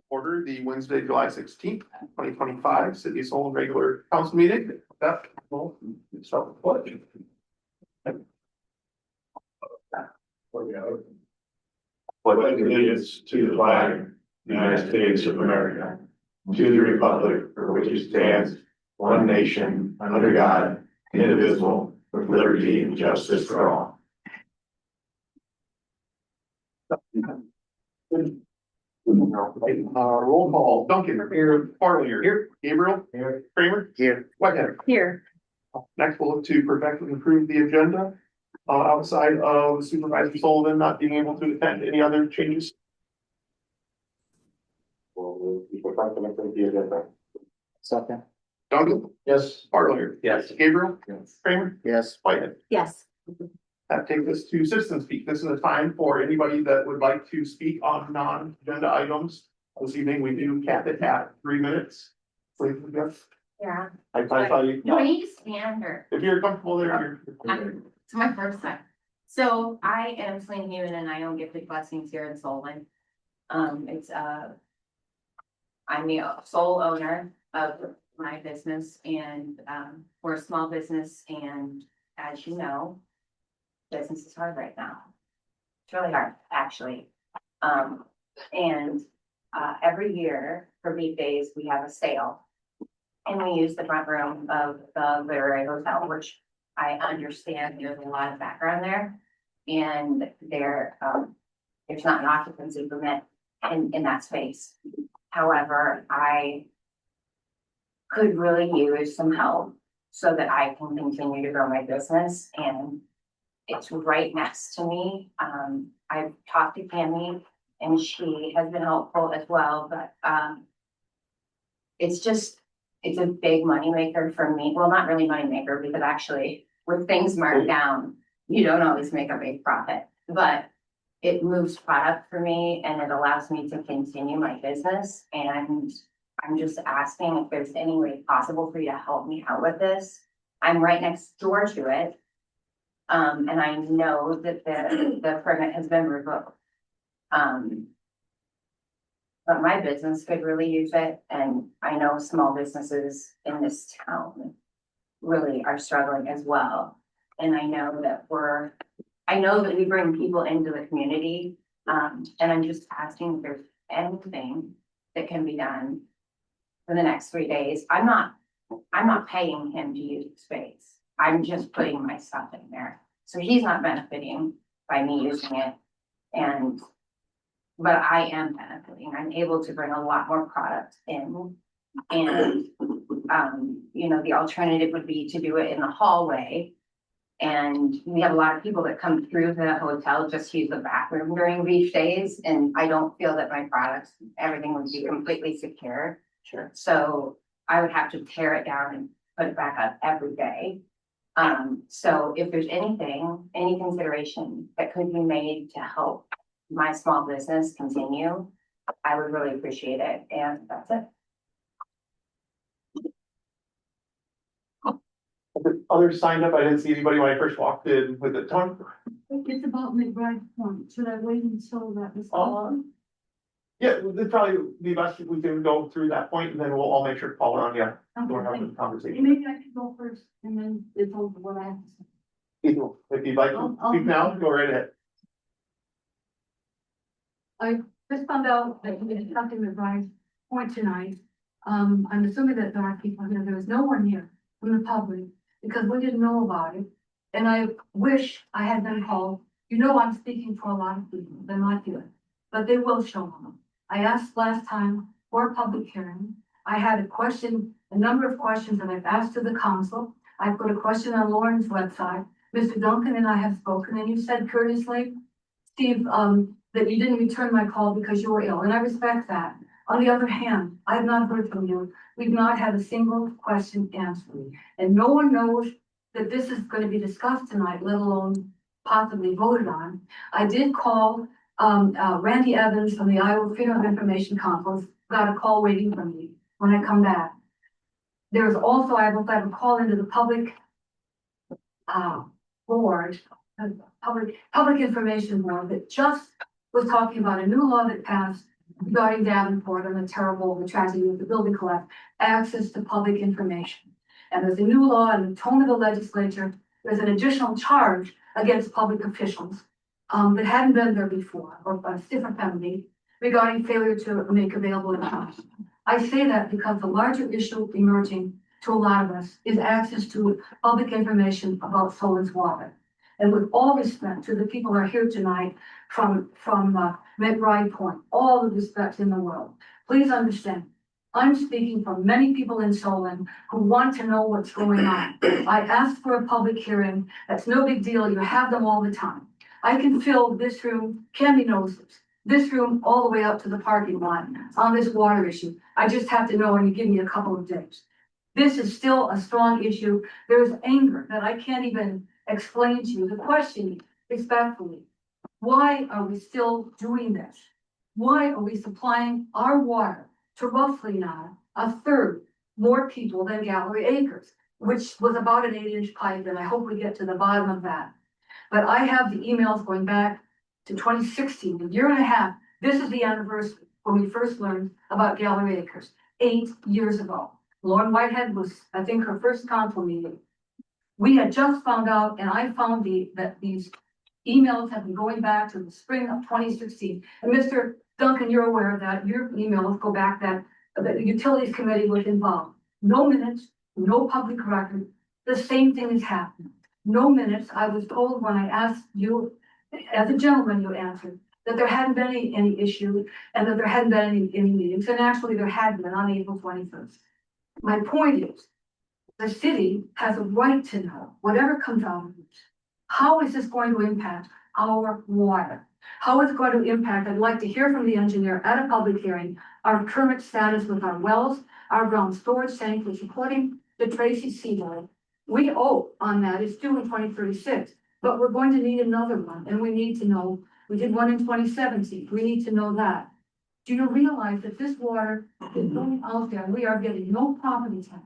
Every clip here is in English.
Order the Wednesday, July 16th, 2025 City of Solon regular council meeting. That will start with pledge. Pledge allegiance to the flag of the United States of America, to the republic for which it stands, one nation, under God, indivisible, with liberty and justice for all. Roll call, Duncan, here, Farley, here, Gabriel, Here. Kramer, Here. Whitehead. Here. Next, we'll look to perfect and improve the agenda. Outside of Supervisor Sullivan not being able to attend, any other changes? Second. Duncan? Yes. Farley. Yes. Gabriel? Yes. Kramer? Yes. Whitehead. Yes. That takes us to citizen speak. This is a time for anybody that would like to speak on non-agenda items. This evening, we do cap it at 3 minutes. Please, Jeff. Yeah, I saw you. do I need to stand or, If you're comfortable there, it's my first time. So I am Celine Hewen and I own Gifted Blessings here in Solon. I'm the sole owner of my business and, we're a small business and as you know, business is hard right now. It's really hard, actually. Every year for weekdays, we have a sale. And we use the front room of the Literary Hotel, which I understand there's a lot of background there. And there's not an occupancy permit in that space. However, I could really use some help so that I can continue to grow my business and it's right next to me. I've talked to Tammy and she has been helpful as well, but it's a big moneymaker for me. Well, not really moneymaker because actually with things marked down, you don't always make a big profit, but it moves product for me and it allows me to continue my business. And I'm just asking if there's any way possible for you to help me out with this. I'm right next door to it. And I know that the permit has been revoked. But my business could really use it, and I know small businesses in this town really are struggling as well. And I know that we bring people into the community, and I'm just asking if there's anything that can be done for the next 3 days. I'm not paying him to use the space. I'm just putting my stuff in there. So he's not benefiting by me using it. But I am benefiting. I'm able to bring a lot more product in. And, the alternative would be to do it in the hallway. And we have a lot of people that come through the hotel just to use the bathroom during beach days. And I don't feel that my products, everything would be completely secure. Sure. So I would have to tear it down and put it back up every day. So if there's any consideration that could be made to help my small business continue, I would really appreciate it. And that's it. Others signed up. I didn't see anybody when I first walked in with the tongue. It's about McBride Point. Should I wait until that is? Yeah, it'd probably be best if we can go through that point and then we'll all make sure to follow on you. We're having a conversation. Maybe I can go first and then it's over what I have to say. If you'd like to speak now, go right ahead. I just found out that we did something with McBride Point tonight. I'm assuming that there are people here. There was no one here from the public because we didn't know about it. And I wish I had been called. I'm speaking for a lot of people. They're not here, but they will show up. I asked last time for a public hearing. I had a number of questions that I've asked to the council. I put a question on Lauren's website. Mr. Duncan and I have spoken and you said courteously, Steve, that you didn't return my call because you were ill, and I respect that. On the other hand, I have not heard from you. We've not had a single question answered. And no one knows that this is going to be discussed tonight, let alone possibly voted on. I did call Randy Evans from the Iowa Freedom of Information Conference, got a call waiting for me when I come back. There's also, I have a call into the public board, public information board that just was talking about a new law that passed regarding Davenport and the terrible, the tragedy with the building collapse, access to public information. And there's a new law and the tone of the legislature, there's an additional charge against public officials that hadn't been there before, or a different penalty regarding failure to make available information. I say that because the larger issue emerging to a lot of us is access to public information about Solon's water. And with all respect to the people who are here tonight from McBride Point, all the respect in the world, please understand, I'm speaking for many people in Solon who want to know what's going on. I asked for a public hearing. That's no big deal. You have them all the time. I can fill this room, Cammy knows this room all the way up to the parking lot on this water issue. I just have to know when you give me a couple of days. This is still a strong issue. There's anger that I can't even explain to you. The question, respectfully, why are we still doing this? Why are we supplying our water to roughly now a third more people than Gallery Acres, which was about an 8-inch pipe, and I hope we get to the bottom of that. But I have the emails going back to 2016, a year and a half. This is the anniversary when we first learned about Gallery Acres, 8 years ago. Lauren Whitehead was, I think, her first council meeting. We had just found out, and I found that these emails have been going back to the spring of 2016. And Mr. Duncan, you're aware that your emails go back that the Utilities Committee was involved. No minutes, no public record. The same thing is happening. No minutes. I was told when I asked you, as a gentleman, you answered that there hadn't been any issue and that there hadn't been any meetings. And actually there had been on April 21st. My point is, the city has a right to know whatever comes out of this. How is this going to impact our water? How is it going to impact? I'd like to hear from the engineer at a public hearing, our current status with our wells, our ground storage tank, which according to Tracy Seaboard, we owe on that. It's due in 2036, but we're going to need another one. And we need to know, we did one in 2017. We need to know that. Do you realize that this water is going out there? We are getting no property tax,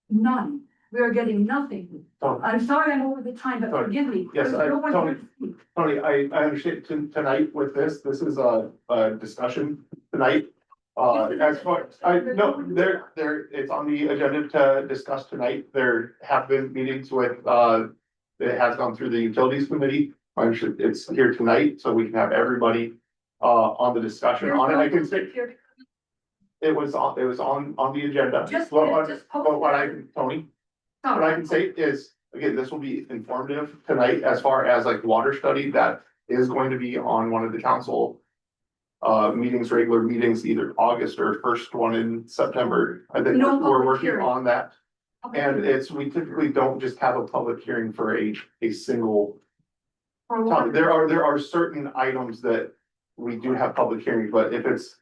none. We are getting nothing. I'm sorry I'm over the time, but forgive me. Yes, There's no one Tony, here to speak. Tony, I understand tonight with this is a discussion tonight. As far, no, it's on the agenda to discuss tonight. There have been meetings with, it has gone through the Utilities Committee. I'm sure it's here tonight, so we can have everybody, on the discussion There's on it. no I can one say, here. it was on the agenda. Just But post Tony, what I can say is, again, this will be informative tonight as far as like water study that is going to be on one of the council meetings, regular meetings, either August or first one in September. I think No we're public working hearing. on that. Okay. And we typically don't just have a public hearing for a single For topic. water. There are certain items that we do have public hearings, but if it's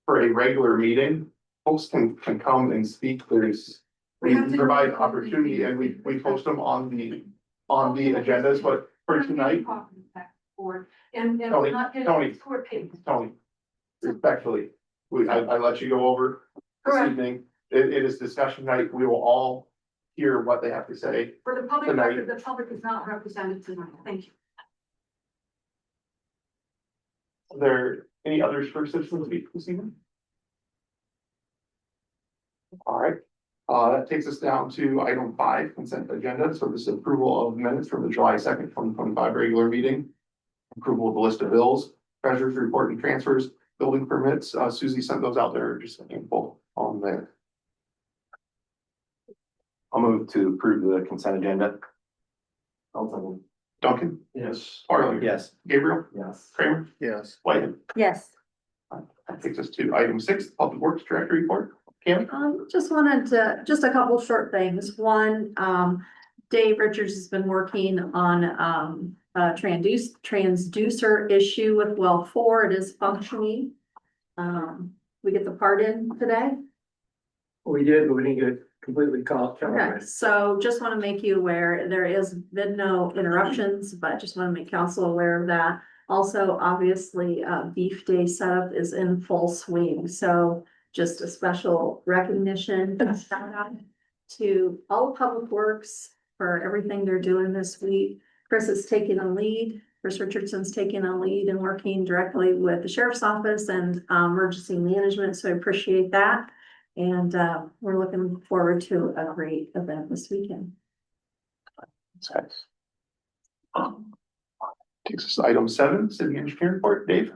for a regular meeting, folks can come and speak. We have to provide do it. opportunity and we post them on the agendas, but for tonight, Property tax board, and we're Tony, not getting Tony. court papers. Tony, respectfully, I let you go over this Correct. evening. It is discussion night. We will all hear what they have to say. For the public Tonight. record, the public is not represented tonight. Thank you. Are there any others for citizens speak this evening? All right, that takes us down to item 5, consent agenda. So this is approval of minutes from the July 2nd, 2025 regular meeting. Approval of the list of bills, treasurer's report and transfers, building permits. Susie sent those out there, just a handful on there. I'll move to approve the consent agenda. Duncan, Yes. Farley. Yes. Gabriel, Yes. Kramer, Yes. Whitehead. Yes, That takes us to item 6, Public Works Director report. Cam? just wanted to, just a couple short things. One, Dave Richards has been working on, a transducer issue with well 4. It is functioning. We get the part in today. We did, but we didn't get it completely caught. Okay, so just want to make you aware, there has been no interruptions, but just want to make council aware of that. Also, obviously, beef day setup is in full swing, so just a special recognition, shout out to all of Public Works for everything they're doing this week. Chris is taking a lead Chris Richardson's taking a lead and working directly with the sheriff's office and emergency management, so I appreciate that. And we're looking forward to a great event this weekend. Takes us to item 7, city engineer report, Dave.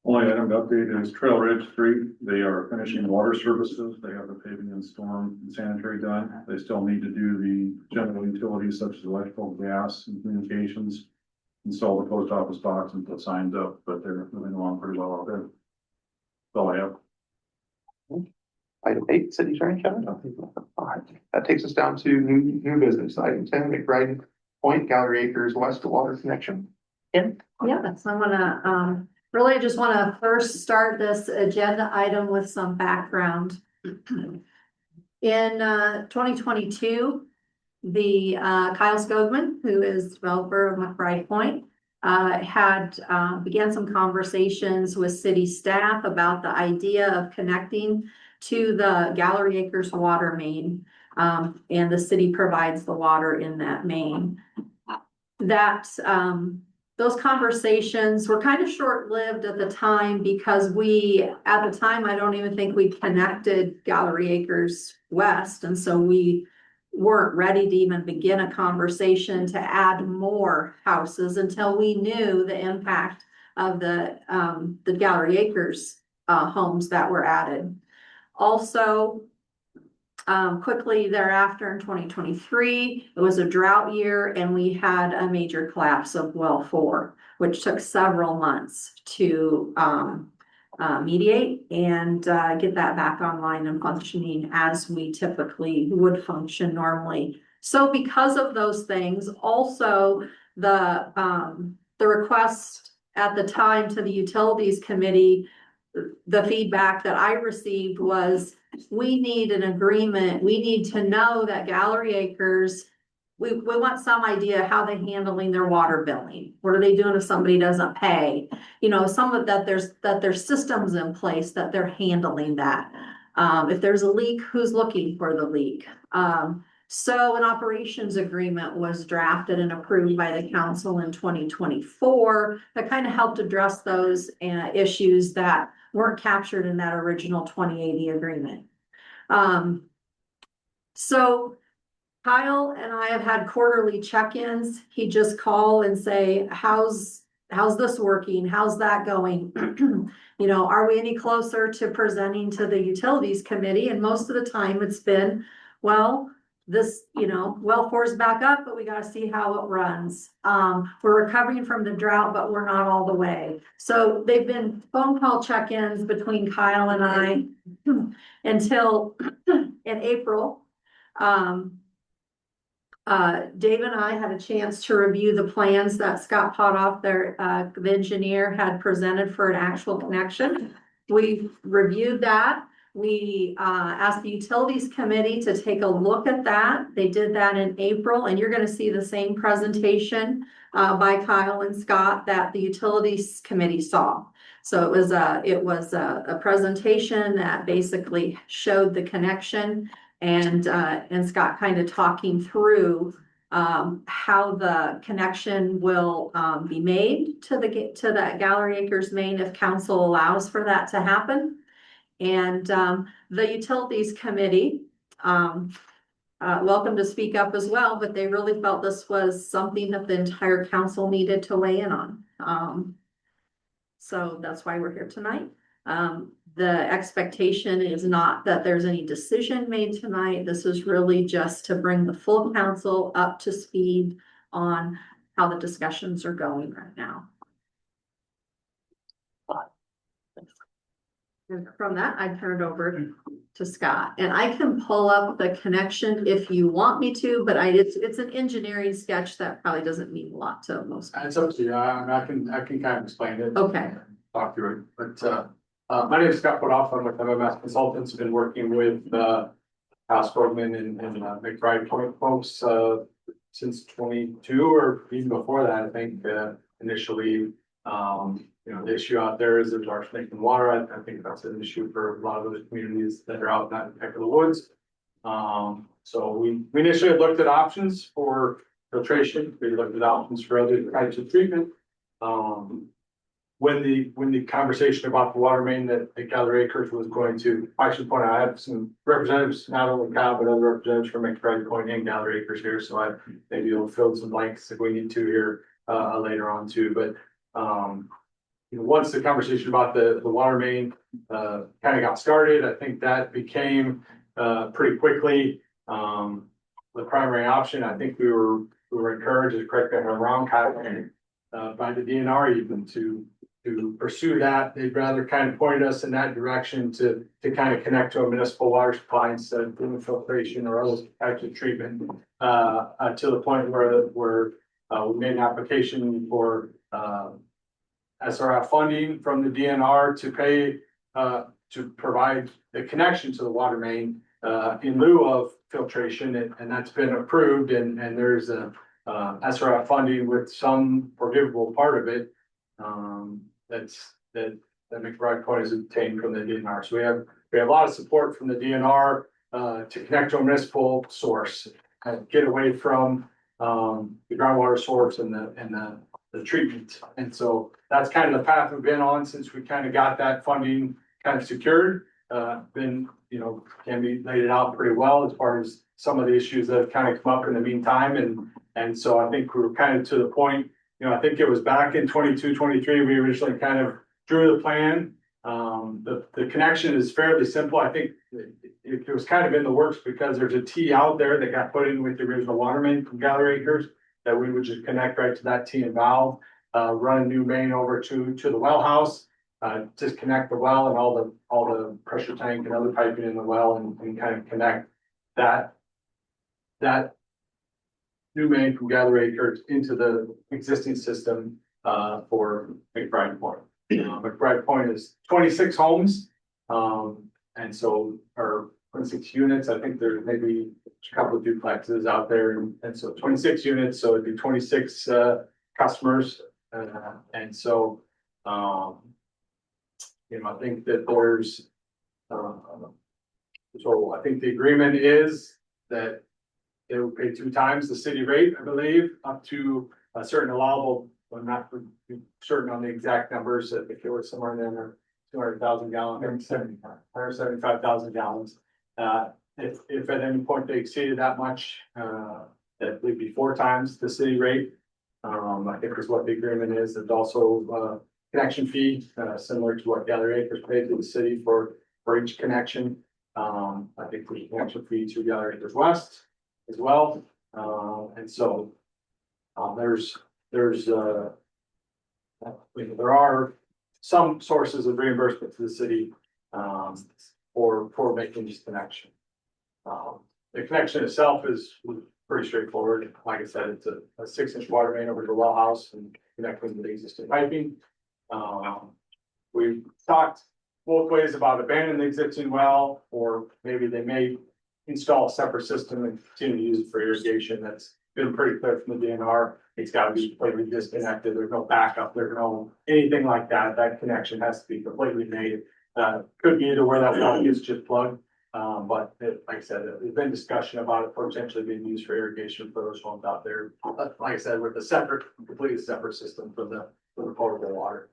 Only item to update is Trail Ridge Street. They are finishing water services. They have the paving and storm and sanitary done. They still need to do the general utilities such as electrical, gas, and communications. Install the post office box and put signs up, but they're moving along pretty well out there. That's all I have. Item 8, city attorney Kevin. All right, that takes us down to new business. Item 10, McBride Point, Gallery Acres West water connection. Kim? Yeah, so I'm gonna, really just wanna first start this agenda item with some background. In 2022, the Kyle Skogman, who is developer of McBride Point, had began some conversations with city staff about the idea of connecting to the Gallery Acres water main. And the city provides the water in that main. That those conversations were kind of short-lived at the time because at the time, I don't even think we connected Gallery Acres West. And so we weren't ready to even begin a conversation to add more houses until we knew the impact of the Gallery Acres homes that were added. Also, quickly thereafter in 2023, it was a drought year and we had a major collapse of well 4, which took several months to mediate and get that back online and functioning as we typically would function normally. So because of those things, also the request at the time to the utilities committee, the feedback that I received was, we need an agreement. We need to know that Gallery Acres, we want some idea how they're handling their water billing. What are they doing if somebody doesn't pay? You know, some of that there's systems in place that they're handling that. If there's a leak, who's looking for the leak? So an operations agreement was drafted and approved by the council in 2024 that kind of helped address those issues that weren't captured in that original 2080 agreement. So Kyle and I have had quarterly check-ins. He just call and say, how's this working? How's that going? You know, are we any closer to presenting to the utilities committee? And most of the time it's been, well, this, you know, well 4's back up, but we got to see how it runs. We're recovering from the drought, but we're not all the way. So they've been phone call check-ins between Kyle and I until in April. Dave and I had a chance to review the plans that Scott Potoff, the engineer, had presented for an actual connection. We reviewed that. We asked the utilities committee to take a look at that. They did that in April, and you're going to see the same presentation by Kyle and Scott that the utilities committee saw. So it was a presentation that basically showed the connection, and Scott kind of talking through how the connection will be made to that Gallery Acres main if council allows for that to happen. And the utilities committee, welcome to speak up as well, but they really felt this was something that the entire council needed to weigh in on. So that's why we're here tonight. The expectation is not that there's any decision made tonight. This is really just to bring the full council up to speed on how the discussions are going right now. And from that, I turn it over to Scott, and I can pull up the connection if you want me to, but it's an engineering sketch that probably doesn't mean a lot to most. It's up to you. I can kind of explain it. Okay. Talk through it, but my name is Scott Potoff. I'm with MMS Consultants. Been working with Kyle Skogman and McBride Point folks since 22 or even before that. I think initially, you know, the issue out there is there's arsenic in water. I think that's an issue for a lot of those communities that are out in that neck of the woods. So we initially looked at options for filtration. We looked at options for other types of treatment. When the conversation about the water main that Gather Acres was going to, I should point out, I have some representatives, not only Kyle, but other representatives from McBride Point and Gather Acres here, so I maybe will fill some blanks if we need to here, later on too, but, you know, once the conversation about the water main, kind of got started, I think that became, pretty quickly, the primary option. I think we were encouraged, to correct me if I'm wrong, Kyle, by the DNR even to pursue that. They'd rather kind of point us in that direction to kind of connect to a municipal water supply instead of doing filtration or other types of treatment, to the point where we made an application for, SRF funding from the DNR to pay, to provide the connection to the water main, in lieu of filtration, and that's been approved, and there's a, SRF funding with some forgivable part of it, that McBride Point has obtained from the DNR. So we have a lot of support from the DNR, to connect to a municipal source, and get away from, the groundwater source and the treatment. And so that's kind of the path we've been on since we kind of got that funding kind of secured. Then, you know, Tammy laid it out pretty well as far as some of the issues that have kind of come up in the meantime. And so I think we were kind of to the point, you know, I think it was back in 22, 23, we originally kind of drew the plan. The connection is fairly simple. I think it was kind of in the works because there's a T out there that got put in with the original water main from Gather Acres, that we would just connect right to that T and valve, run a new main over to the well house, disconnect the well and all the pressure tank and other piping in the well, and kind of connect that new main from Gather Acres into the existing system, for McBride Point. McBride Point is 26 homes, and so, or 26 units. I think there may be a couple of duplexes out there, and so 26 units, so it'd be 26 customers. And so, you know, I think that there's, so I think the agreement is that they will pay 2 times the city rate, I believe, up to a certain allowable, I'm not certain on the exact numbers, I think it was somewhere in there, 200,000 gallons, 175,000 gallons. If at any point they exceeded that much, that would be 4 times the city rate. I think is what the agreement is. There's also connection fee, similar to what Gather Acres paid to the city for each connection. I think there's a connection fee to Gather Acres West as well. And so there are some sources of reimbursement to the city, for making this connection. The connection itself is pretty straightforward. Like I said, it's a 6-inch water main over to the well house and connecting to the existing piping. We've talked both ways about abandoning the existing well, or maybe they may install a separate system and continue to use it for irrigation. That's been pretty clear from the DNR. It's got to be completely disconnected. There's no backup. There's no anything like that. That connection has to be completely made. Could be either where that well is just plugged. But like I said, there's been discussion about it potentially being used for irrigation for those homes out there. Like I said, with a completely separate system for the potable water.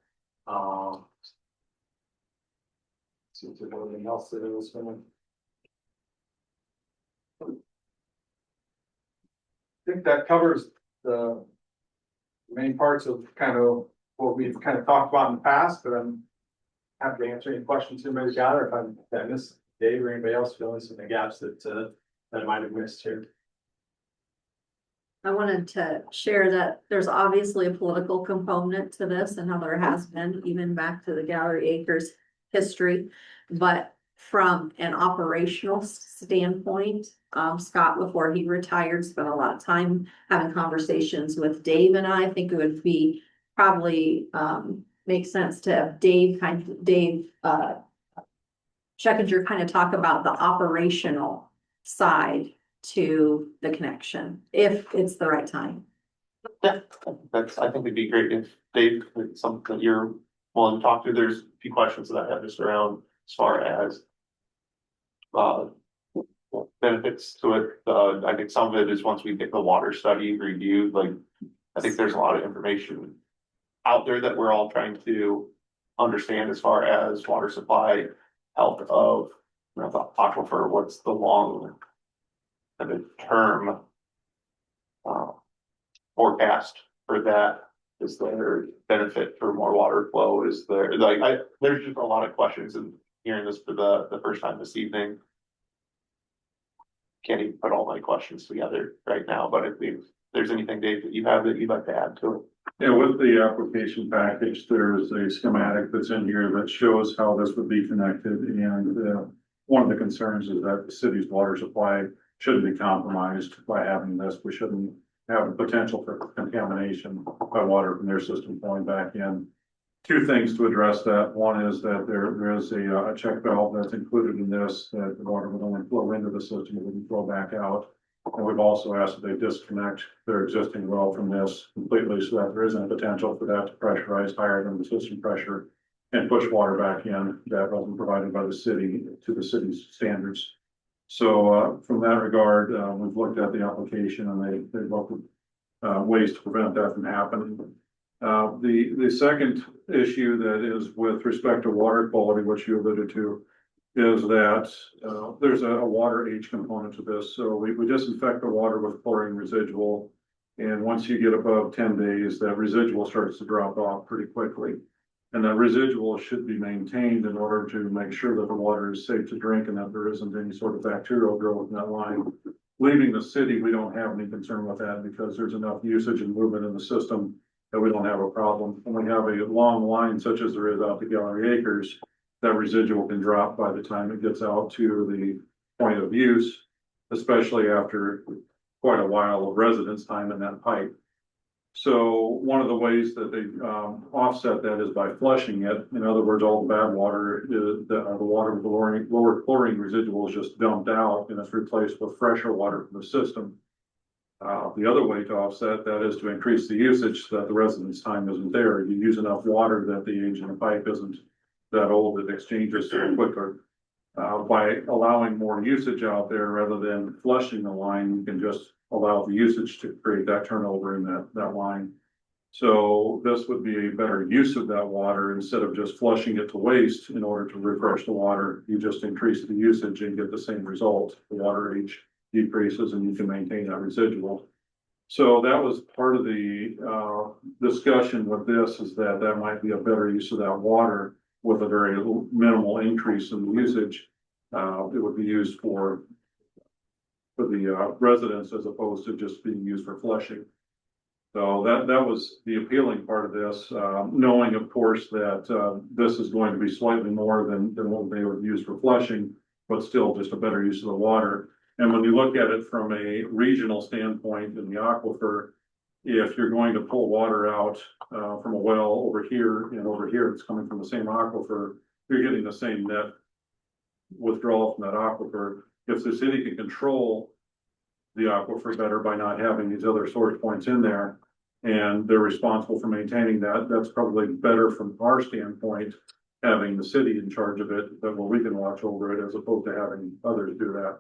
See if there's anything else that it was going. I think that covers the main parts of kind of what we've kind of talked about in the past, but I'm happy to answer any questions anybody's got, or if I missed Dave or anybody else filling some of the gaps that I might have missed here. I wanted to share that there's obviously a political component to this, and how there has been even back to the Gallery Acres history. But from an operational standpoint, Scott, before he retired, spent a lot of time having conversations with Dave and I think it would be probably make sense to have Dave Schekinger kind of talk about the operational side to the connection, if it's the right time. Yeah, I think it'd be great if Dave, it's something that you're willing to talk to. There's a few questions that I have just around as far as benefits to it. I think some of it is once we get the water study reviewed, like, I think there's a lot of information out there that we're all trying to understand as far as water supply, health of, you know, the aquifer, what's the long kind of term forecast for that? Is there benefit for more water flow? Is there, like, there's just a lot of questions, and hearing this for the first time this evening. Can't even put all my questions together right now, but if there's anything, Dave, that you have that you'd like to add to it. Yeah, with the application package, there's a schematic that's in here that shows how this would be connected. And one of the concerns is that the city's water supply shouldn't be compromised by having this. We shouldn't have the potential for contamination by water from their system flowing back in. Two things to address that. One is that there is a check valve that's included in this, that the water would only flow into the system, it wouldn't flow back out. And we've also asked that they disconnect their existing well from this completely so that there isn't a potential for that to pressurize higher than the system pressure and push water back in that wasn't provided by the city to the city's standards. So from that regard, we've looked at the application and they looked at ways to prevent that from happening. The second issue that is with respect to water quality, which you alluded to, is that there's a water age component to this. So we disinfect the water with chlorine residual. And once you get above 10 days, that residual starts to drop off pretty quickly. And that residual should be maintained in order to make sure that the water is safe to drink and that there isn't any sort of bacterial growth in that line. Leaving the city, we don't have any concern with that because there's enough usage and movement in the system that we don't have a problem. When we have a long line such as there is out to Gallery Acres, that residual can drop by the time it gets out to the point of use, especially after quite a while of residence time in that pipe. So one of the ways that they offset that is by flushing it. In other words, all the bad water, the water with the lower chlorine residual is just dumped out and it's replaced with fresher water from the system. The other way to offset that is to increase the usage so that the residence time isn't there. You use enough water that the age in the pipe isn't that old, it exchanges quicker. By allowing more usage out there rather than flushing the line, you can just allow the usage to create that turnover in that line. So this would be a better use of that water instead of just flushing it to waste in order to refresh the water. You just increase the usage and get the same result. The water age decreases and you can maintain that residual. So that was part of the discussion with this, is that might be a better use of that water with a very minimal increase in the usage. It would be used for the residents as opposed to just being used for flushing. So that was the appealing part of this, knowing of course that this is going to be slightly more than what they would use for flushing, but still just a better use of the water. And when you look at it from a regional standpoint in the aquifer, if you're going to pull water out from a well over here and over here, it's coming from the same aquifer, you're getting the same net withdrawal from that aquifer. If the city can control the aquifer better by not having these other source points in there, and they're responsible for maintaining that, that's probably better from our standpoint, having the city in charge of it, that we can watch over it as opposed to having others do that.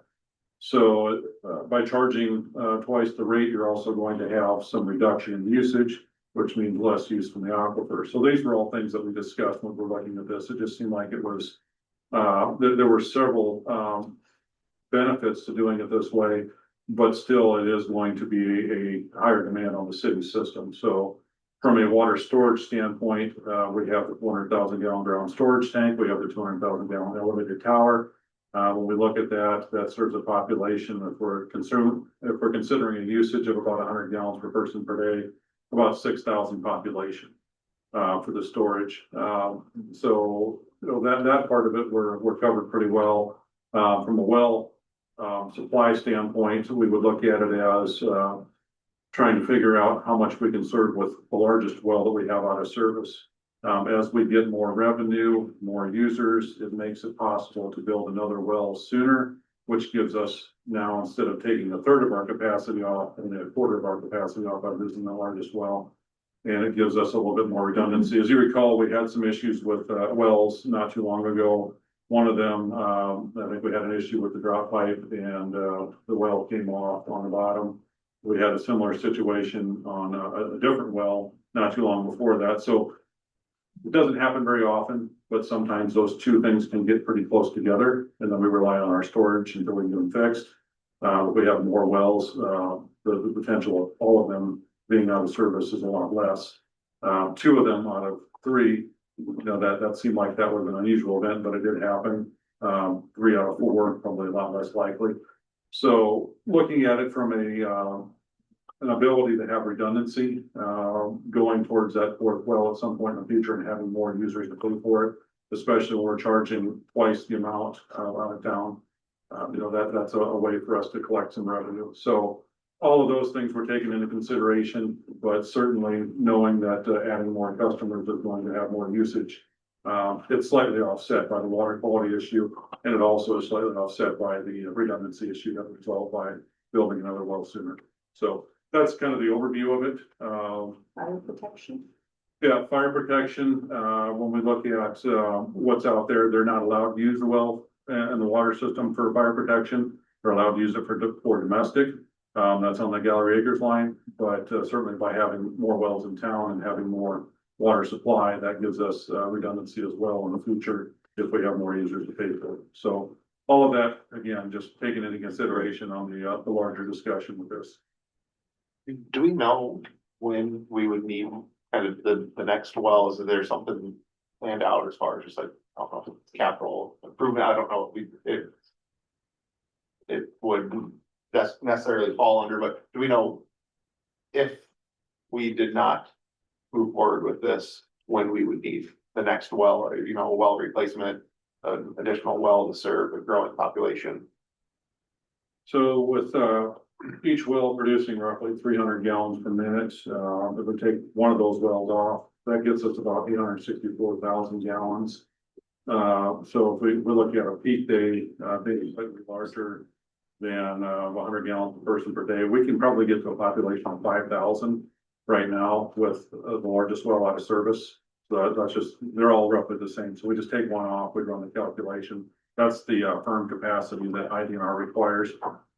So by charging twice the rate, you're also going to have some reduction in usage, which means less use from the aquifer. So these were all things that we discussed when we were looking at this. It just seemed like it was, there were several benefits to doing it this way, but still it is going to be a higher demand on the city system. So from a water storage standpoint, we have the 400,000 gallon ground storage tank. We have the 200,000 gallon elevated tower. When we look at that serves a population, if we're considering a usage of about 100 gallons per person per day, about 6,000 population for the storage. So that part of it we're covered pretty well. From a well supply standpoint, we would look at it as trying to figure out how much we can serve with the largest well that we have out of service. As we get more revenue, more users, it makes it possible to build another well sooner, which gives us now, instead of taking a third of our capacity off and a quarter of our capacity off by losing the largest well. And it gives us a little bit more redundancy. As you recall, we had some issues with wells not too long ago. One of them, I think we had an issue with the drop pipe and the well came off on the bottom. We had a similar situation on a different well not too long before that, so it doesn't happen very often, but sometimes those two things can get pretty close together, and then we rely on our storage until we get them fixed. We have more wells, the potential of all of them being out of service is a lot less. Two of them out of three, that seemed like that was an unusual event, but it did happen. 3 out of 4, probably a lot less likely. So looking at it from an ability to have redundancy, going towards that fourth well at some point in the future and having more users to pay for it, especially when we're charging twice the amount out of town. That's a way for us to collect some revenue. So all of those things were taken into consideration, but certainly knowing that adding more customers is going to have more usage. It's slightly offset by the water quality issue, and it also is slightly offset by the redundancy issue that was resolved by building another well sooner. So that's kind of the overview of it. Fire protection. Yeah, fire protection, when we look at what's out there, they're not allowed to use the well and the water system for fire protection. They're allowed to use it for domestic. That's on the Gallery Acres line, but certainly by having more wells in town and having more water supply, that gives us redundancy as well in the future if we have more users to pay for it. So all of that, again, just taken into consideration on the larger discussion with this. Do we know when we would need kind of the next well? Is there something planned out as far as just like, I don't know, if it's capital improvement? I don't know if it would necessarily fall under, but do we know if we did not move forward with this, when we would need the next well, or, well replacement, an additional well to serve a growing population? So with each well producing roughly 300 gallons per minute, if we take one of those wells off, that gets us about 864,000 gallons. So if we look at a peak day, maybe slightly larger than 100 gallons per person per day, we can probably get to a population of 5,000 right now with the largest well out of service. So that's just, they're all roughly the same. So we just take one off, we run the calculation. That's the firm capacity that IDNR requires.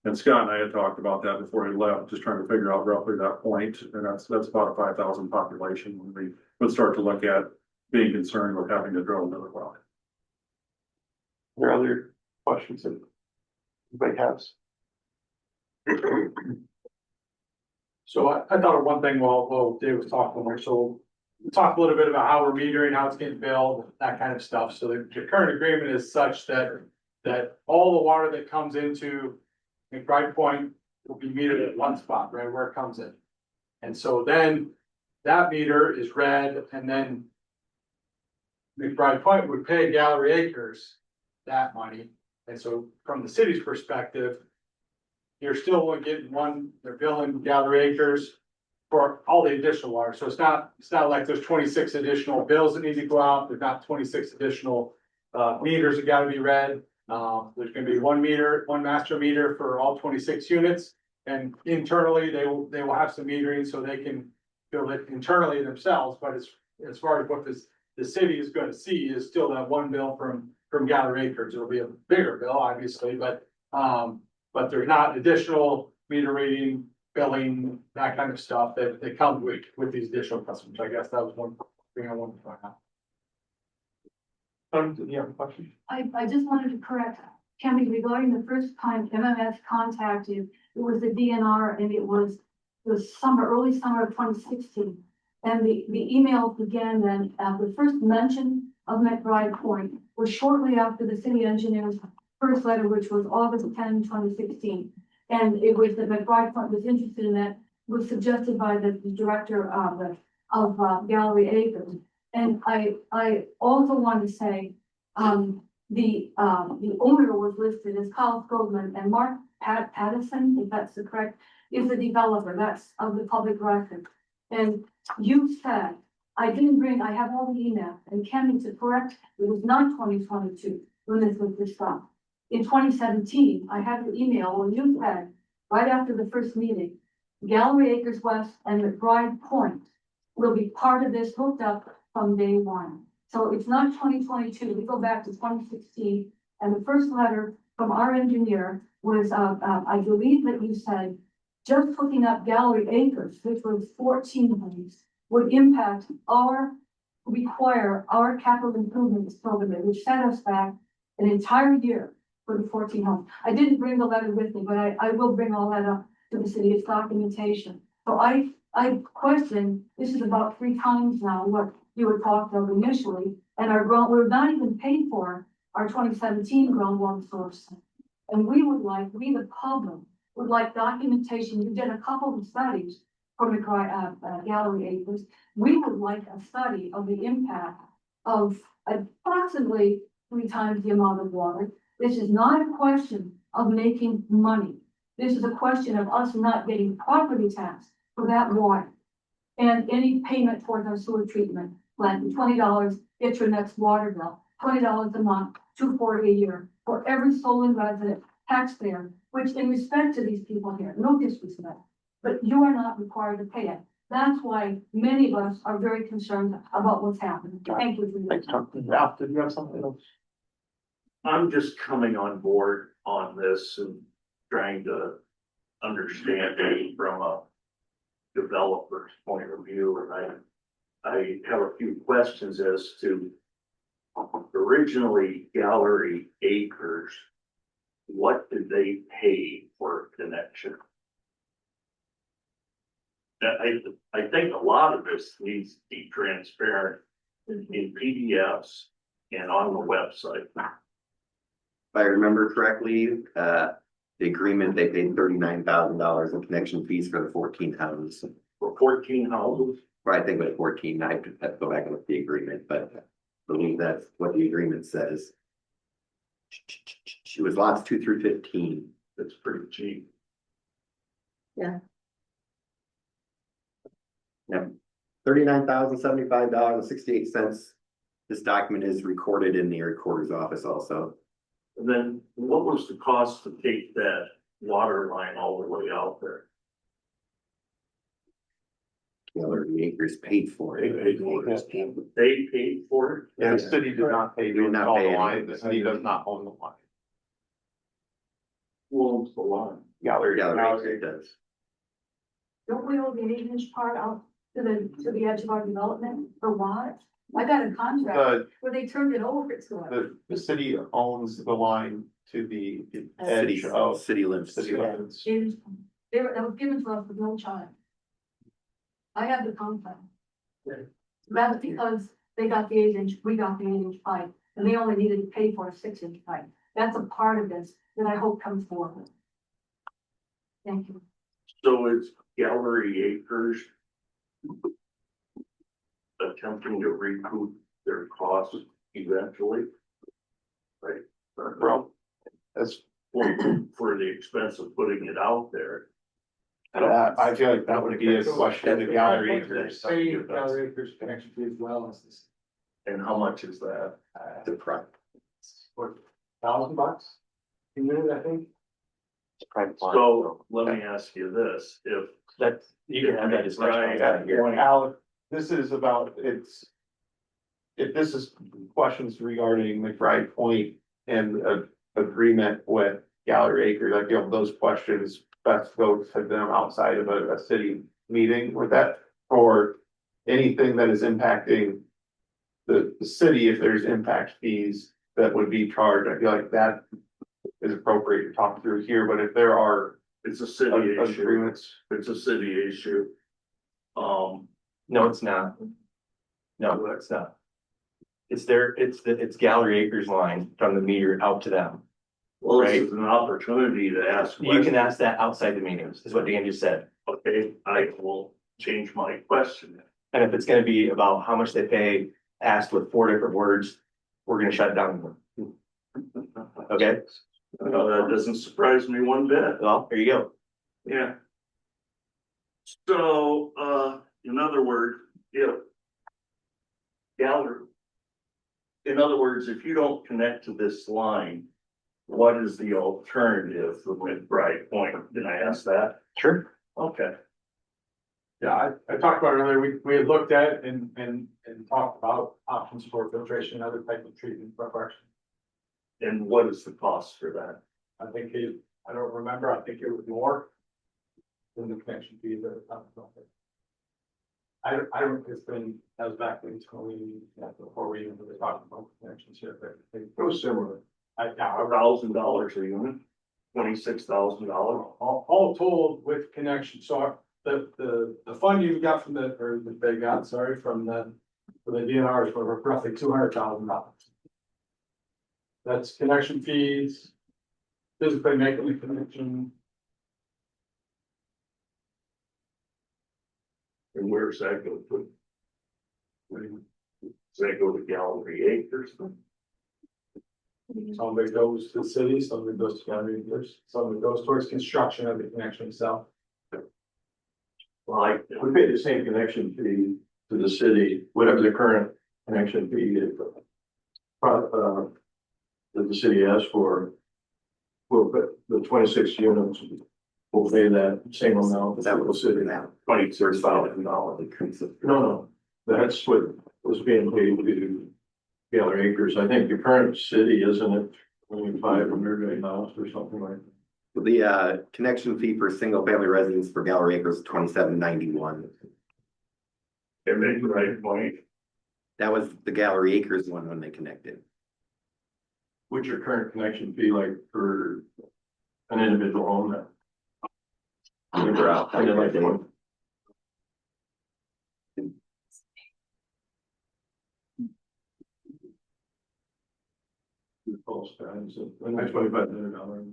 And Scott and I had talked about that before he left, just trying to figure out roughly that point. And that's about a 5,000 population when we would start to look at being concerned with having to drill another well. Are there other questions that anybody has? So I thought of one thing while Dave was talking, so we talked a little bit about how we're metering, how it's getting billed, that kind of stuff. So the current agreement is such that all the water that comes into McBride Point will be metered at one spot, right where it comes in. And so then that meter is read, and then McBride Point would pay Gallery Acres that money. And so from the city's perspective, you're still only getting one, they're billing Gallery Acres for all the additional water. So it's not like there's 26 additional bills that need to go out. There's not 26 additional meters that gotta be read. There's gonna be one master meter for all 26 units. And internally, they will have some metering so they can build it internally themselves. But as far as what the city is gonna see is still that one bill from Gallery Acres. It'll be a bigger bill, obviously, but there's not additional meter reading, billing, that kind of stuff that comes with these additional customers. I guess that was one thing I wanted to find out. Do you have a question? I just wanted to correct Kemi regarding the first time MMS contacted, it was the DNR and it was the early summer of 2016. And the email began then, the first mention of McBride Point was shortly after the city engineer's first letter, which was August 10, 2016. And it was that McBride Point was interested in that, was suggested by the director of Gallery Acres. And I also want to say, the owner was listed as Kyle Goldman, and Mark Pattison, if that's the correct, is the developer. That's of the public record. And you said, I have all the emails, and Kemi, to correct, it was not 2022 when this was discussed. In 2017, I have the email where you said, right after the first meeting, Gallery Acres West and McBride Point will be part of this, hooked up from day one. So it's not 2022, we go back to 2016, and the first letter from our engineer was, I believe that you said, just hooking up Gallery Acres, which was 14 weeks, would require our capital improvements program, which set us back an entire year for the 14 homes. I didn't bring the letter with me, but I will bring all that up to the city. It's documentation. So I question, this is about 3 times now what you had talked of initially, and we're not even paid for our 2017 groundwater source. And we, the public, would like documentation. You did a couple of studies for McBride, Gallery Acres. We would like a study of the impact of approximately 3 times the amount of water. This is not a question of making money. This is a question of us not getting property tax for that water. And any payment towards our sewer treatment, like $20, get your next water bill, $20 a month, $240 a year for every Solon resident taxpayer, which in respect to these people here, no disrespect, but you are not required to pay it. That's why many of us are very concerned about what's happening. Thank you for your Thanks, time. Tom. Ralph, did you have something else? I'm just coming on board on this and trying to understand it from a developer's point of view, and I have a few questions as to originally Gallery Acres, what did they pay for a connection? I think a lot of this needs to be transparent in PDFs and on the website. If I remember correctly, the agreement, they paid $39,000 in connection fees for the 14 houses. For 14 houses. Or I think it was 14, I have to go back and look at the agreement, but I believe that's what the agreement says. It was lots 2 through 15. That's pretty cheap. Yep. $39,075.68. This document is recorded in the recorder's office also. And then what was the cost to take that water line all the way out there? Gallery Acres paid for it. They paid for it. They paid for it? Yeah, the city did not pay We to did not install the pay line. anything. The city does not own the line. Who owns the line? Gallery. Gallery Acres does. Don't we own the 8-inch part out to the edge of our development for what? I got a contract where they turned it over to us. The city owns the line to the edge of City limits. city limits. That was given to us with no charge. I have the contract. That's because they got the 8-inch, we got the 8-inch pipe, and they only needed to pay for a 6-inch pipe. That's a part of this that I hope comes forward. Thank you. So it's Gallery Acres attempting to recoup their costs eventually, right? Well, as For the expense of putting it out there. I feel like that would be a question to Gallery Acres. Say Gallery Acres connection fee as well as this, And how much is that? The price. what, $1,000? A minute, I think. So let me ask you this, if That's, you can have that discussion. Right. Alex, this is about, if this is questions regarding McBride Point and agreement with Gallery Acres, I feel those questions best go to them outside of a city meeting with that, or anything that is impacting the city, if there's impact fees that would be charged, I feel like that is appropriate to talk through here, but if there are it's a city issue, agreements. it's a city issue. No, it's not. No, it's not. It's Gallery Acres line from the meter out to them. Well, this is an opportunity to ask. You can questions. ask that outside the meetings, is what Dan just said. Okay, I will change my question. And if it's gonna be about how much they pay, asked with 4 different words, we're gonna shut it down. Okay, That doesn't surprise me one bit. well, there you go. Yeah. So, in other words, if you don't connect to this line, what is the alternative for McBride Point? Can I ask that? Sure. Okay. Yeah, I talked about it earlier, we had looked at and talked about options for filtration and other type of treatment preparation. And what is the cost for that? I think I don't remember, I think it was more than the connection fee that. it's been, that was back in 20, before we even really talked about connections here, but I think It was similar. $1,000 a unit, $26,000. all told with connection, so the fund you got from the, or that they got, sorry, from the DNRs were roughly $200,000. That's connection fees, physically making the connection. And where's that go to? Does that go to Gallery Acres? Some of it goes to the city, some of it goes to county, some of it goes towards construction of the connection itself. Well, we pay the same connection fee to the city, whatever the current connection fee is. That the city asks for. We'll put the 26 units, we'll pay that same amount that will sit in that $26,000. No, that's what was being paid to Gallery Acres. I think the current city, isn't it, only 500 a house or something like that? The connection fee for single family residence for Gallery Acres is $27.91. And then right point, That was the Gallery Acres one when they connected. what's your current connection fee like for an individual home that? Remember out. And then like one. $2,500.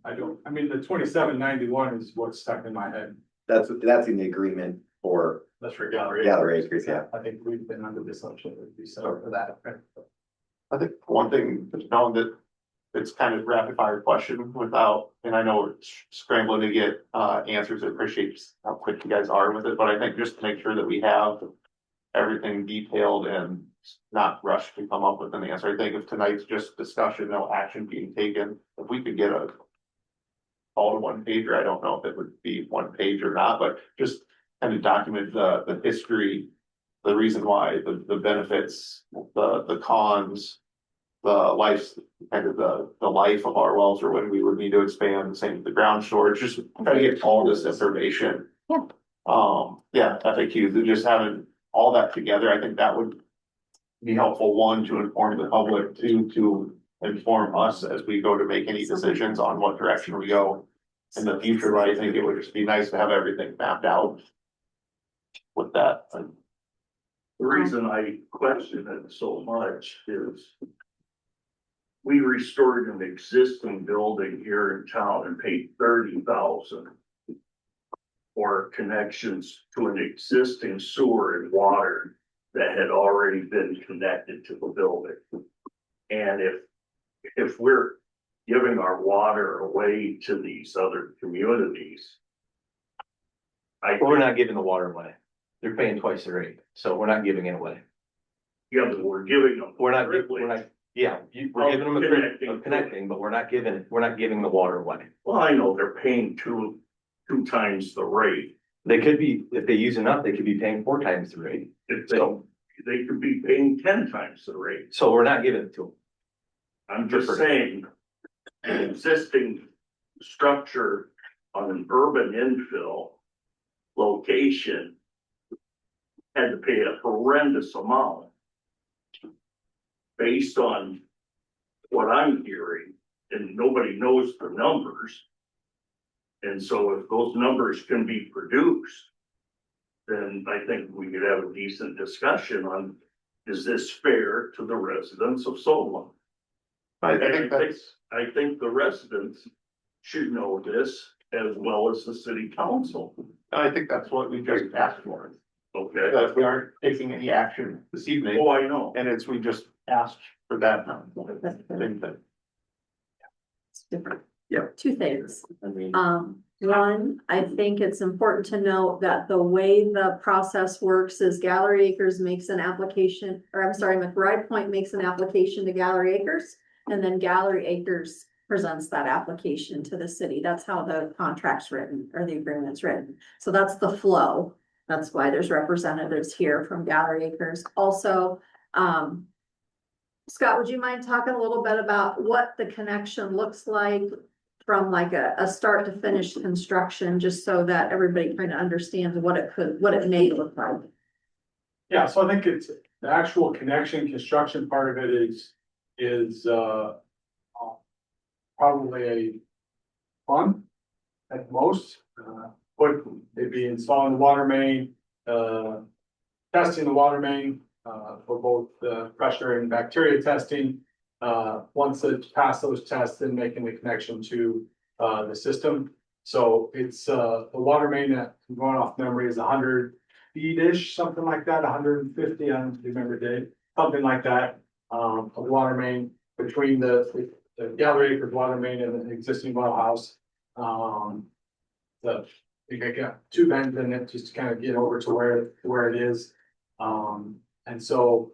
I mean, the 2791 is what's stuck in my head. That's in the agreement for That's for Gallery. Gallery Acres, yeah. I think we've been under the assumption it would be so for that. I think one thing to know that it's kind of rapid fire question without, and I know we're scrambling to get answers. I appreciate how quick you guys are with it, but I think just to make sure that we have everything detailed and not rushed to come up with an answer. I think if tonight's just discussion, no action being taken, if we could get a all to one pager, I don't know if it would be one page or not, but just kind of document the history, the reason why, the benefits, the cons, the life, kind of the life of our wells or when we would need to expand, the same with the ground storage, just try to get all this information. Yeah. Yeah, FAQs, and just having all that together, I think that would be helpful, one, to inform the public, two, to inform us as we go to make any decisions on what direction we go in the future, but I think it would just be nice to have everything mapped out with that. The reason I question it so much is we restored an existing building here in town and paid $30,000 for connections to an existing sewer and water that had already been connected to the building. And if we're giving our water away to these other communities, We're not giving the water away. They're paying twice the rate, so we're not giving it away. yeah, but we're giving them. We're not, privilege. we're not, yeah, we're giving them a privilege of connecting, but we're not giving the water away. Well, I know they're paying two times the rate. They could be, if they use enough, they could be paying 4 times the rate. If they could be paying 10 times the rate. So we're not giving it to them. I'm just saying, an existing structure on an urban infill location had to pay a horrendous amount based on what I'm hearing, and nobody knows the numbers. And so if those numbers can be produced, then I think we could have a decent discussion on, is this fair to the residents of Solon? I think the residents should know this as well as the city council. I think that's what we just asked for, Okay, that if we aren't taking any action this evening, oh, I know. and we just asked for that. Same thing. It's different. Yeah. Two things. I mean, One, I think it's important to note that the way the process works is Gallery Acres makes an application, or I'm sorry, McBride Point makes an application to Gallery Acres. And then Gallery Acres presents that application to the city. That's how the contract's written or the agreement's written. So that's the flow. That's why there's representatives here from Gallery Acres. Also, Scott, would you mind talking a little bit about what the connection looks like from like a start to finish construction, just so that everybody kind of understands what it may look like? Yeah, so I think it's, the actual connection, construction part of it is probably a month at most. But they'd be installing the water main, testing the water main, for both the pressure and bacteria testing. Once it's passed those tests, then making the connection to, the system. So it's, the water main that, I'm going off memory, is 100 feet-ish, something like that, 150, I don't remember Dave, something like that. Of water main between the Gallery Acres water main and the existing well house. I got two bends in it just to kind of get over to where it is. And so,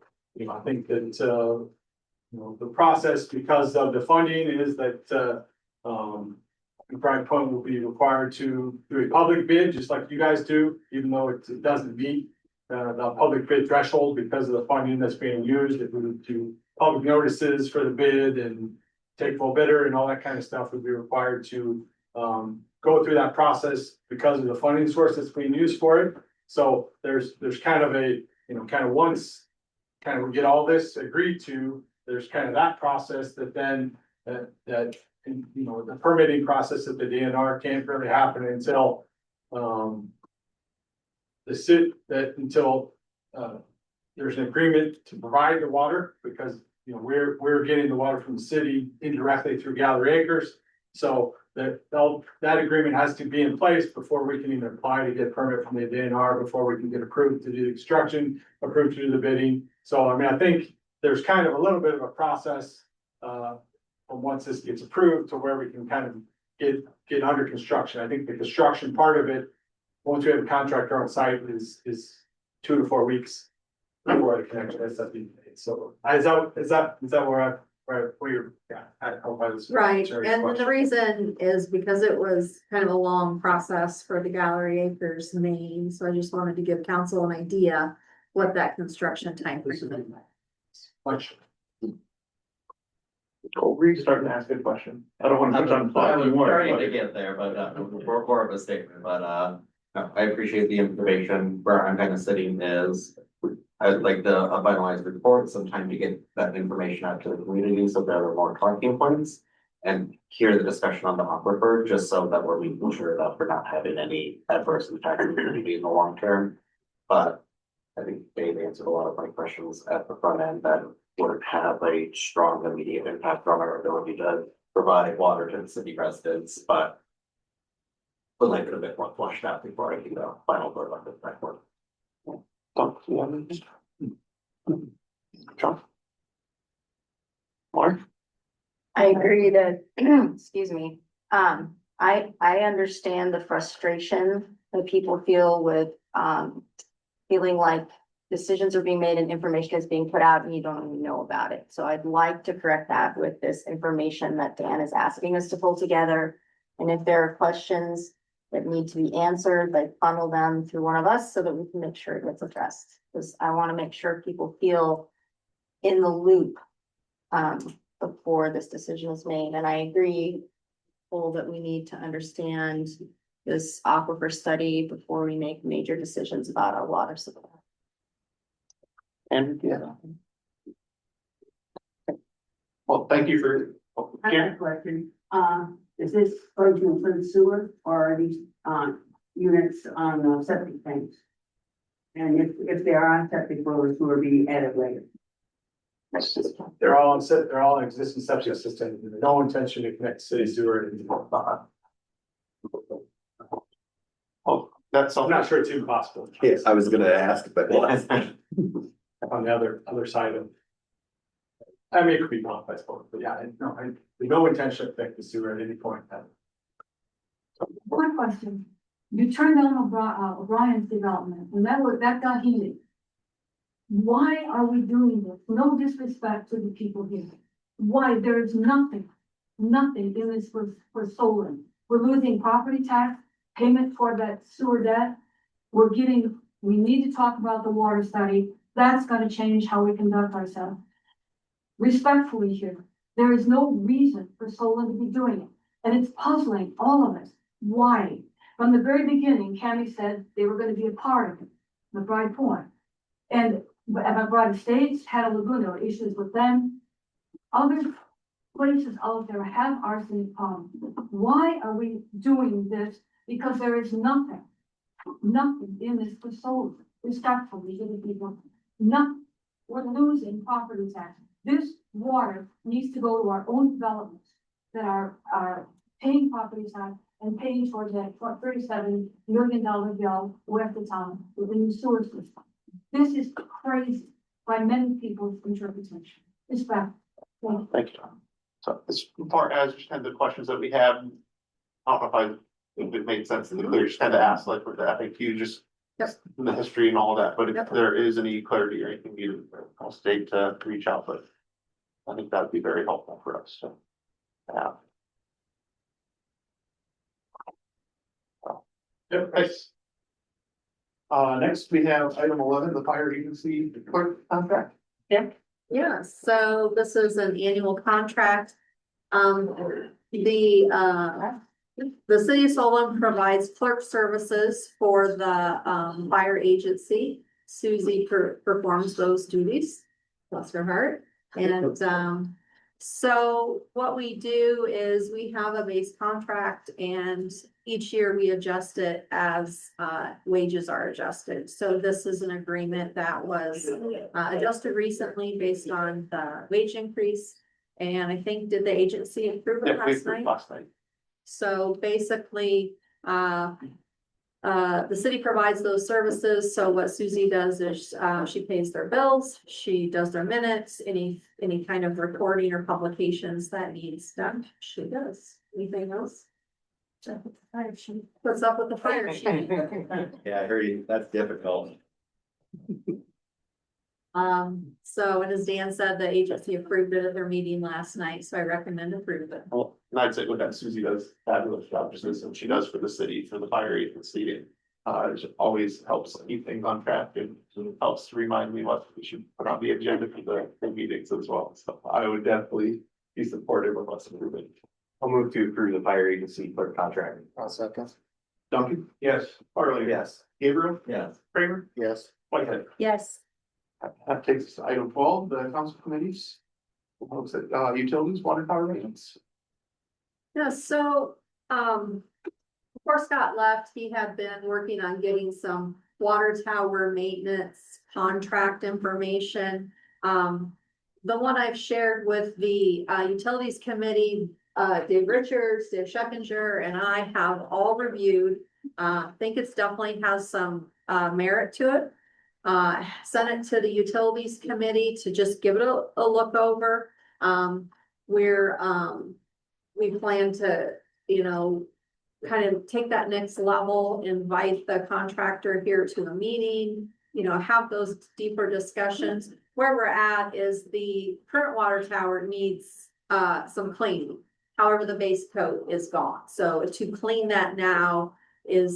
I think that, the process, because of the funding, is that, Bride Point will be required to do a public bid, just like you guys do, even though it doesn't meet the public bid threshold because of the funding that's being used. It would do public notices for the bid and take full bidder and all that kind of stuff would be required to go through that process because of the funding source that's being used for it. So there's kind of a, kind of once kind of we get all this agreed to, there's kind of that process that then that the permitting process at the DNR can't really happen until there's an agreement to provide the water, because we're getting the water from the city indirectly through Gallery Acres. So that agreement has to be in place before we can even apply to get a permit from the DNR, before we can get approved to do the construction, approved to do the bidding. So I mean, I think there's kind of a little bit of a process from once this gets approved to where we can kind of get under construction. I think the construction part of it, once we have a contractor on site, is 2 to 4 weeks before the connection has to be made. So is that where you're, yeah, I hope I was. Right, answering your and the question. reason is because it was kind of a long process for the Gallery Acres main, so I just wanted to give council an idea what that construction time frame is. Much. Oh, Reed's starting to ask a question. I don't want to put you on the spot I was anymore. starting to but- get there, but more of a statement, but no, I appreciate the information. Where I'm kind of sitting is I'd like to a finalized report, some time to get that information out to the community so there are more talking points. And hear the discussion on the aquifer, just so that we're making sure that we're not having any adverse impact on the community in the long term. But I think Dave answered a lot of my questions at the front end that would have a strong immediate impact on our ability to provide water to the city residents, but would like it a bit more flushed out before I do the final word on this report. Don't you have anything? John? Mark? I agree that, excuse me, I understand the frustration that people feel with, feeling like decisions are being made and information is being put out and you don't even know about it. So I'd like to correct that with this information that Dan is asking us to pull together. And if there are questions that need to be answered, like funnel them through one of us so that we can make sure it gets addressed. Because I want to make sure people feel in the loop before this decision is made. And I agree, Paul, that we need to understand this aquifer study before we make major decisions about our water supply. And, yeah. Well, thank you for. I have a question. Is this going to include sewer or are these, units on septic tanks? And if they are on septic, will the sewer be added later? They're all in existing septic system, no intention to connect city sewer. Oh, that's I'm something. not sure it's even possible. Yes, I was gonna ask, but. On the other side of. I mean, it could be both, I suppose, but yeah, no intention to connect the sewer at any point. One question, you turned down O'Brien's development, and that got heated. Why are we doing this? No disrespect to the people here. Why? There is nothing in this for solar. We're losing property tax, payment for that sewer debt. We need to talk about the water study. That's gonna change how we conduct ourselves. Respectfully here, there is no reason for Solon to be doing it. And it's puzzling all of us. Why? From the very beginning, Cammie said they were gonna be a part of it, McBride Point. And Brevard Estates had a lagoon, there were issues with them. Other places out there have arsenic problems. Why are we doing this? Because there is nothing in this for so respectfully to the people. Nothing. We're losing property tax. This water needs to go to our own developments that are paying property tax and paying towards that $37 million bill west of town with the new sewer system. This is crazy by many people's interpretation. It's bad. Thank you. So as far as just kind of the questions that we have, I don't know if it made sense to clear, just kind of ask like with the FAQ, just Yep. the history and all that, but if Yep. there is any clarity or anything you I'll state to reach out, but I think that'd be very helpful for us to have. Yep, thanks. Next we have item 11, the fire agency clerk contract. Yeah, so this is an annual contract. The city of Solon provides clerk services for the fire agency. Susie performs those duties, bless her heart. And so what we do is we have a base contract and each year we adjust it as wages are adjusted. So this is an agreement that was adjusted recently based on the wage increase. And I think, did the agency approve it last night? Last night. So basically, the city provides those services. So what Susie does is, she pays their bills, she does their minutes, any kind of reporting or publications that needs done, she does. Anything else? What's up with the fire chief? Yeah, I heard you, that's difficult. So, and as Dan said, the agency approved it at their meeting last night, so I recommend approve it. Well, and I'd say with that, Susie does fabulous job, just as she does for the city, for the fire agency. It always helps keep things on track and helps to remind me what we should put on the agenda for the meetings as well. So I would definitely be supportive of us approving. I'll move to approve the fire agency clerk contract. I'll second. Duncan, Yes. Farley. Yes. Gabriel, Yes. Kramer, Yes. Whitehead. Yes. That takes us to item 12, the council committees. Looks at utilities, water tower maintenance. Yeah, so, before Scott left, he had been working on getting some water tower maintenance contract information. The one I've shared with the utilities committee, Dave Richards, Dave Scheckinger, and I have all reviewed. Think it's definitely has some merit to it. Sent it to the utilities committee to just give it a look over. We plan to, kind of take that next level, invite the contractor here to a meeting, have those deeper discussions. Where we're at is the current water tower needs some cleaning. However, the base coat is gone. So to clean that now it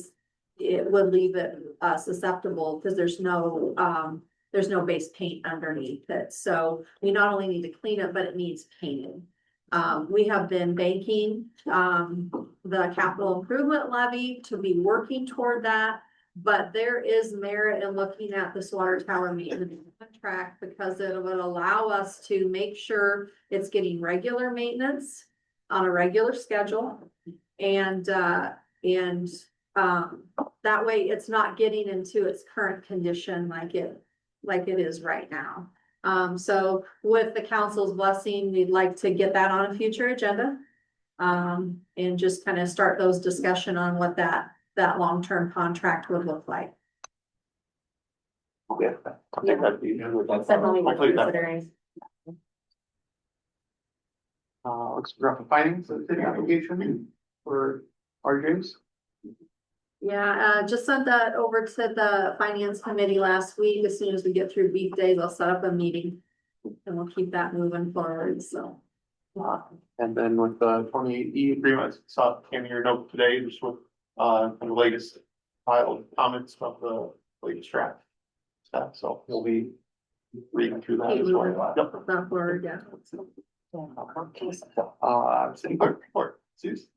would leave it susceptible because there's no base paint underneath it. So we not only need to clean it, but it needs painting. We have been banking the capital improvement levy to be working toward that. But there is merit in looking at this water tower maintenance contract because it would allow us to make sure it's getting regular maintenance on a regular schedule. And that way it's not getting into its current condition like it is right now. So with the council's blessing, we'd like to get that on a future agenda. And just kind of start those discussion on what that long-term contract would look like. Yeah, I think that'd be. Definitely worth Hopefully that- considering. Looks rough findings of the application for RJ's. Yeah, just sent that over to the finance committee last week. As soon as we get through weekdays, I'll set up a meeting. And we'll keep that moving forward, so. And then with the 28E agreement, saw came in your note today, just with the latest filed comments from the latest draft. So we'll be reading through that as well. Yep. That word, yeah. City clerk report, Suze.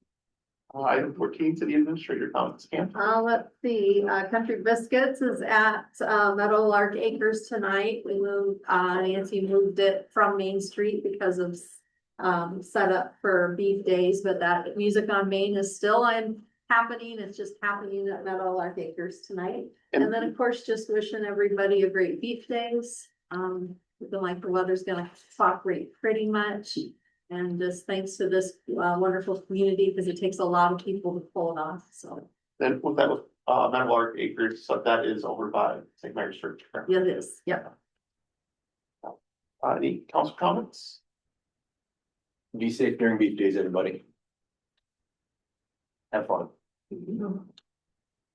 Item 14, city administrator comments, Cam. Let's see, Country Biscuits is at, Meadowlark Acres tonight. We moved, Nancy moved it from Main Street because of, set up for beef days, but that Music on Main is still happening. It's just happening at Meadowlark Acres tonight. And then, of course, just wishing everybody a great beef days. Looking like the weather's gonna cooperate pretty much. And just thanks to this wonderful community, because it takes a lot of people to pull it off, so. Then with that, was Meadowlark Acres, so that is over by St. Mary's Church. correct? Yeah, it is, yeah. Any council comments? Be safe during beef days, everybody. Have fun.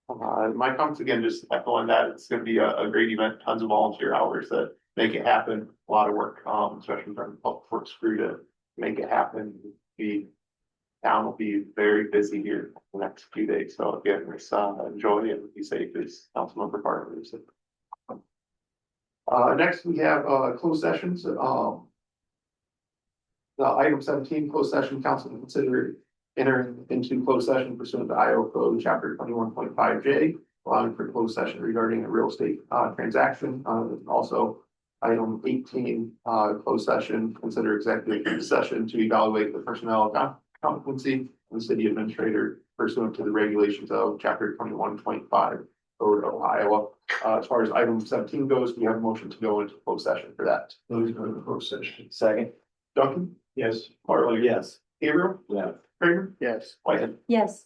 My comments again, just echoing that, it's gonna be a great event, tons of volunteer hours that make it happen, a lot of work, especially from the public works crew to make it happen. Town will be very busy here the next few days, so again, let's enjoy and be safe as Councilmember Carter said. Next, we have closed sessions, the item 17, closed session, council to consider entering into closed session pursuant to Iowa Code Chapter 21.5J, allowing for closed session regarding a real estate transaction. Also, item 18, closed session, consider executive session to evaluate the personnel competency of the city administrator pursuant to the regulations of Chapter 21.5 Code of Iowa. As far as item 17 goes, we have a motion to go into closed session for that. Those are the closed session. Second. Duncan? Yes. Harley? Yes. Gabriel? Yeah. Kramer? Yes. Whitehead? Yes.